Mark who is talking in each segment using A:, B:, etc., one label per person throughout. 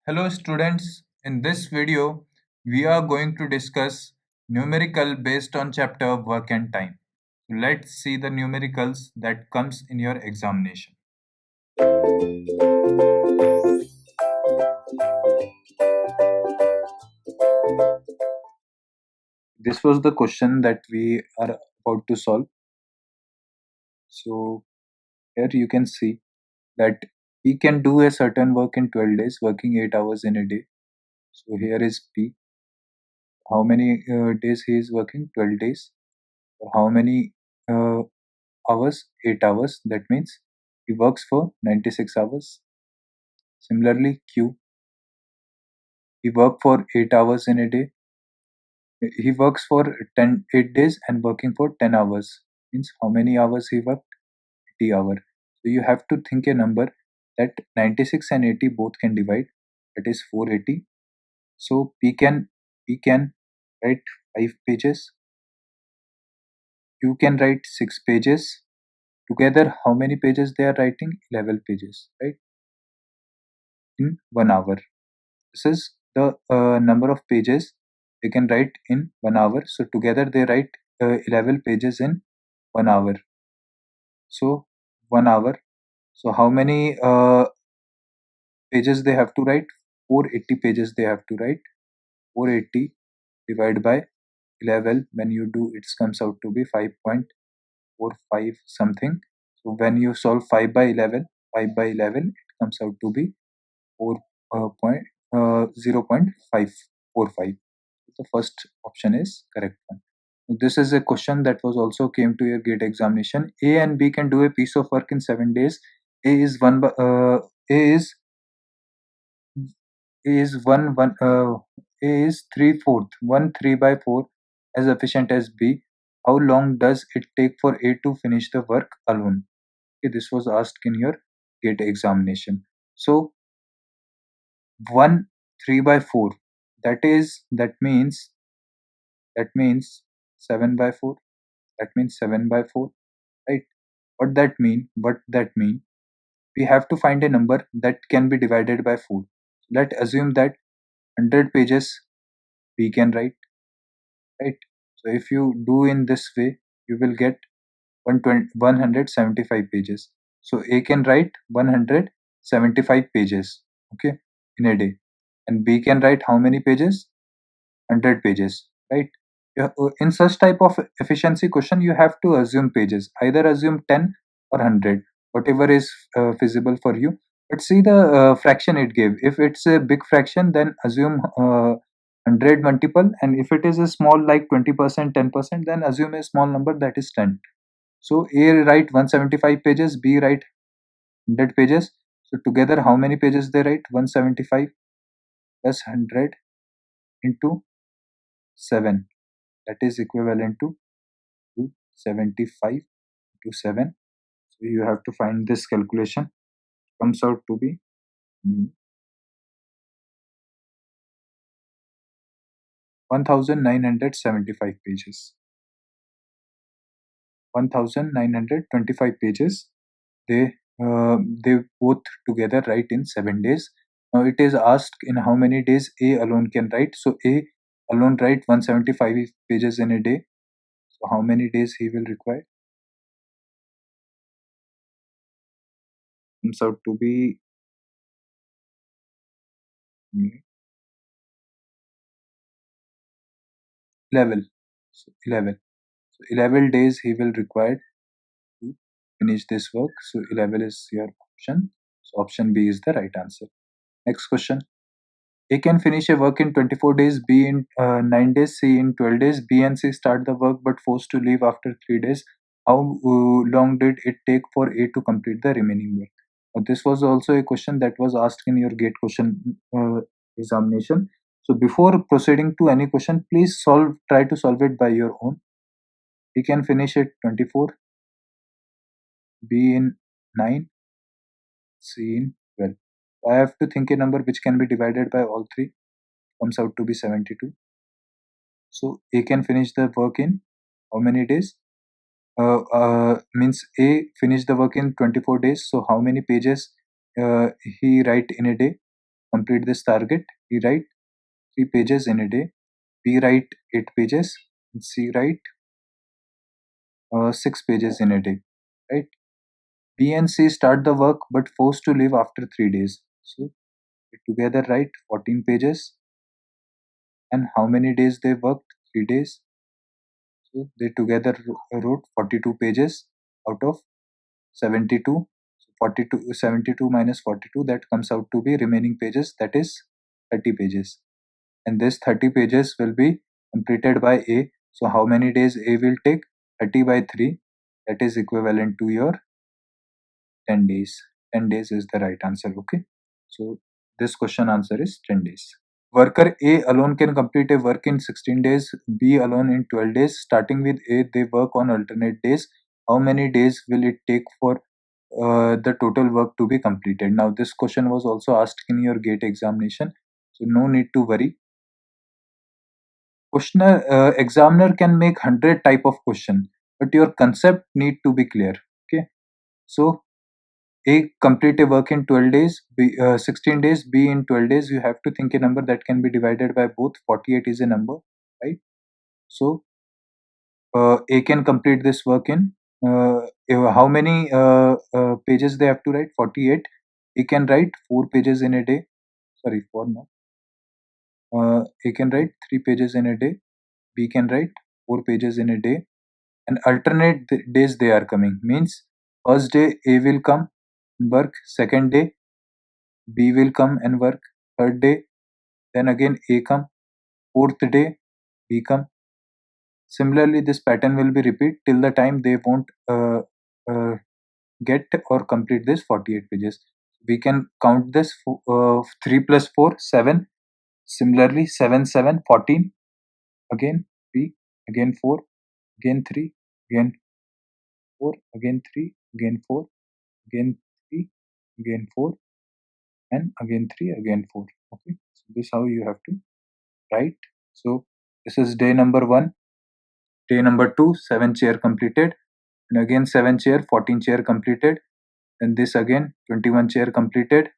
A: Hello students, in this video we are going to discuss numerical based on chapter work and time. So let's see the numericals that comes in your examination. This was the question that we are about to solve. So here you can see that we can do a certain work in 12 days working 8 hours in a day. So here is P. How many days he is working? 12 days. How many uh, hours? 8 hours. That means he works for 96 hours. Similarly, Q, he works for 8 hours in a day. He works for 8 days and working for 10 hours. Means how many hours he worked? 80 hours. So you have to think a number that 96 and 80 both can divide. That is 480. So we can write 5 pages. You can write 6 pages. Together, how many pages they are writing? 11 pages, right? In 1 hour. This is the number of pages they can write in 1 hour. So together they write 11 pages in 1 hour. So 1 hour. So how many pages they have to write? 480 pages they have to write. 480 divided by 11. When you do, it comes out to be 5.45 something. So when you solve 5 by 11, 5 by 11, it comes out to be 4 point 0.545. The first option is correct one. This is a question that was also came to your gate examination. A and B can do a piece of work in 7 days. A is one. A is A is one. A is 3/4. 1/3/4 as efficient as B. How long does it take for A to finish the work alone? Okay, this was asked in your gate examination. So 1/3/4. That means 7/4. That means 7/4, right? What that mean? We have to find a number that can be divided by 4. Let's assume that 100 pages we can write, right? So if you do in this way, you will get 175 pages. So A can write 175 pages, okay, in a day. And B can write how many pages? 100 pages, right? In such type of efficiency question, you have to assume pages. Either assume 10 or 100, whatever is feasible for you. But see the fraction it gave. If it's a big fraction, then assume 100 multiple, and if it is a small like 20%, 10%, then assume a small number that is 10. So A write 175 pages, B write 100 pages. So together, how many pages they write? 175 plus 100 into 7. That is equivalent to 275 to 7. So you have to find this calculation. Comes out to be 1975 pages. 1925 pages. They they both together write in 7 days. Now it is asked in how many days A alone can write. So A alone write 175 pages in a day. So how many days he will require? Comes out to be 11. So 11. So 11 days he will require to finish this work. So 11 is your option. So option B is the right answer. Next question. A can finish a work in 24 days, B in 9 days, C in 12 days. B and C start the work but forced to leave after 3 days. How long did it take for A to complete the remaining work? This was also a question that was asked in your gate question examination. So before proceeding to any question, please try to solve it by your own. We can finish it 24, B in 9, C in 12. I have to think a number which can be divided by all three. Comes out to be 72. So A can finish the work in how many days? Means A finish the work in 24 days. So how many pages he write in a day? complete this target, he write 3 pages in a day, B write 8 pages, and C write 6 pages in a day, right? B and C start the work but forced to leave after 3 days. So they together write 14 pages, and how many days they worked? 3 days. So they together wrote 42 pages out of 72. So 42, 72 minus 42, that comes out to be remaining pages, that is 30 pages. And this 30 pages will be completed by A. So how many days A will take? 30 by 3, that is equivalent to your 10 days. 10 days is the right answer. Okay. So this question answer is 10 days. Worker A alone can complete a work in 16 days, B alone in 12 days. Starting with A, they work on alternate days. How many days will it take for the total work to be completed? Now, this question was also asked in your GATE examination, so no need to worry. Questioner, examiner can make 100 type of question, but your concept need to be clear. Okay, so A complete a work in 12 days, B 16 days, B in 12 days. You have to think a number that can be divided by both. 48 is a number, right? So A can complete this work in how many pages they have to write? 48. A can write 4 pages in a day. Sorry, 4 no. A can write 3 pages in a day. B can write 4 pages in a day. And alternate days they are coming. Means first day A will come work. Second day B will come and work. Third day, then again A come. Fourth day B come. Similarly, this pattern will be repeat till the time they won't uh, get or complete this 48 pages. We can count this 3 plus 4, 7. Similarly, 7, 7, 14. Again 3, again 4, again 3, again 4, again 3, again 4, again 3, again 4, and again 3, again 4. Okay, so this is how you have to write. So this is day number 1. Day number 2, 7 chair completed, and again 7 chair, 14 chair completed, and this again 21 chair completed,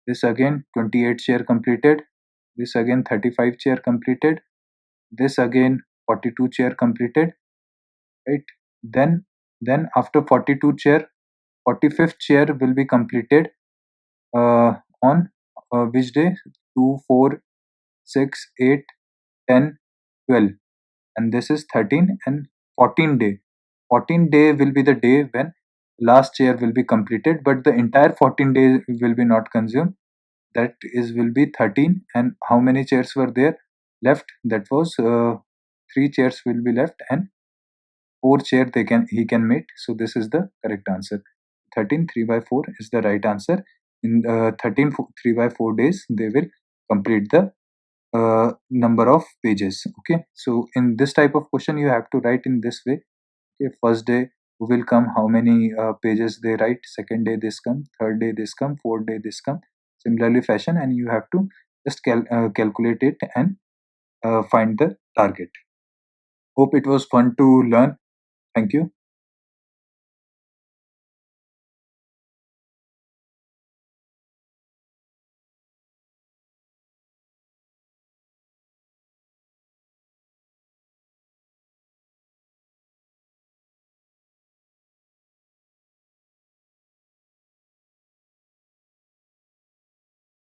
A: this again 28 chair completed, this again 35 chair completed, this again 42 chair completed, right? Then after 42 chair, 45th chair will be completed on which day? 2, 4, 6, 8, 10, 12, and this is 13 and 14 day. 14 day will be the day when last chair will be completed, but the entire 14 days will be not consumed. That is will be 13, and how many chairs were there left? That was 3 chairs will be left, and 4 chair he can make. So this is the correct answer. 13 3 by 4 is the right answer. In 13 3 by 4 days they will complete the number of pages. Okay, so in this type of question you have to write in this way. Okay, first day who will come, how many pages they write, second day this come, third day this come, fourth day this come, similarly fashion, and you have to just calculate it and find the target. Hope it was fun to learn. Thank you.